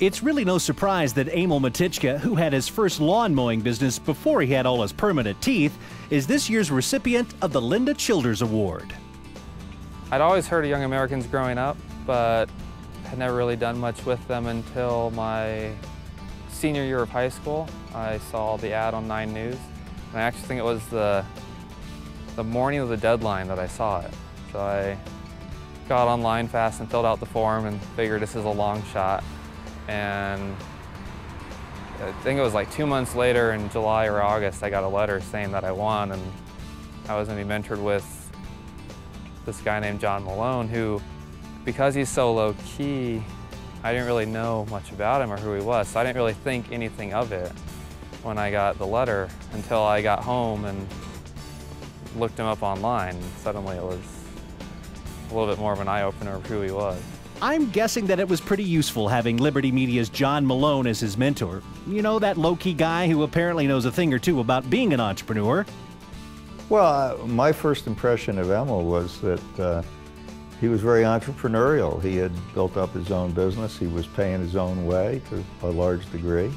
It's really no surprise that Emil Motycka, who had his first lawn mowing business before he had all his permanent teeth, is this year's recipient of the Childears Award. I'd always heard of Young Americans growing up, but had never really done much with them until my senior year of high school. I saw the ad on 9 News, and I actually think it was the morning of the deadline that I saw it. So I got online fast and filled out the form and figured this is a long shot. And I think it was like 2 months later in July or August, I got a letter saying that I won, and I was going to be mentored with this guy named John Malone, who, because he's so low-key, I didn't really know much about him or who he was, so I didn't really think anything of it when I got the letter until I got home and looked him up online. Suddenly it was a little bit more of an eye-opener of who he was. I'm guessing that it was pretty useful having Liberty Media's John Malone as his mentor. You know, that low-key guy who apparently knows a thing or two about being an entrepreneur. Well, my first impression of Emil was that he was very entrepreneurial. He had built up his own business. He was paying his own way to a large degree,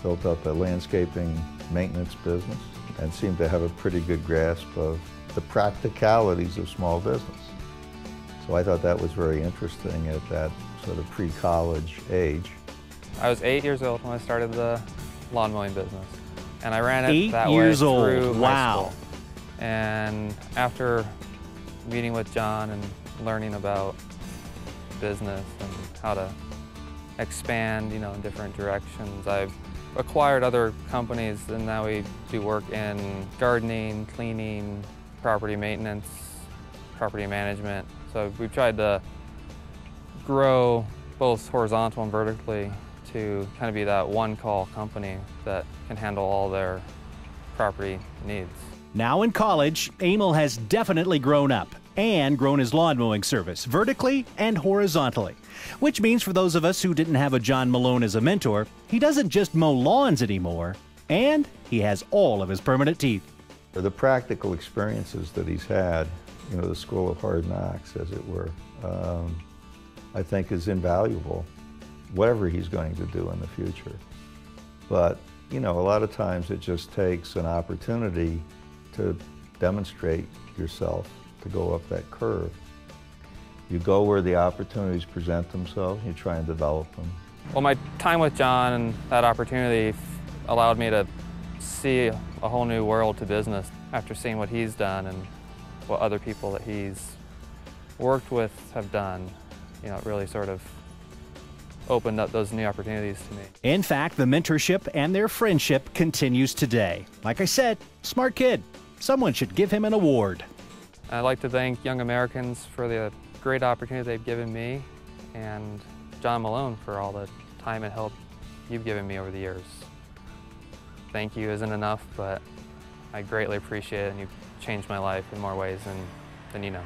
built up a landscaping maintenance business, and seemed to have a pretty good grasp of the practicalities of small business. So I thought that was very interesting at that sort of pre-college age. I was 8 years old when I started the lawn mowing business, and I ran it that 8 years way old. through Wow. high school. And after meeting with John and learning about business and how to expand, in different directions, I've acquired other companies, and now we do work in gardening, cleaning, property maintenance, property management. So we've tried to grow both horizontal and vertically to kind of be that one-call company that can handle all their property needs. Now in college, Emil has definitely grown up and grown his lawn mowing service vertically and horizontally, which means for those of us who didn't have a John Malone as a mentor, he doesn't just mow lawns anymore, and he has all of his permanent teeth. The practical experiences that he's had, the school of hard knocks, as it were, I think is invaluable, whatever he's going to do in the future. But, a lot of times it just takes an opportunity to demonstrate yourself, to go up that curve. You go where the opportunities present themselves, you try and develop them. Well, my time with John and that opportunity allowed me to see a whole new world to business after seeing what he's done and what other people that he's worked with have done. It really sort of opened up those new opportunities to me. In fact, the mentorship and their friendship continues today. Like I said, smart kid. Someone should give him an award. I'd like to thank Young Americans for the great opportunity they've given me, and John Malone for all the time and help you've given me over the years. Thank you isn't enough, but I greatly appreciate it, and you've changed my life in more ways than you know.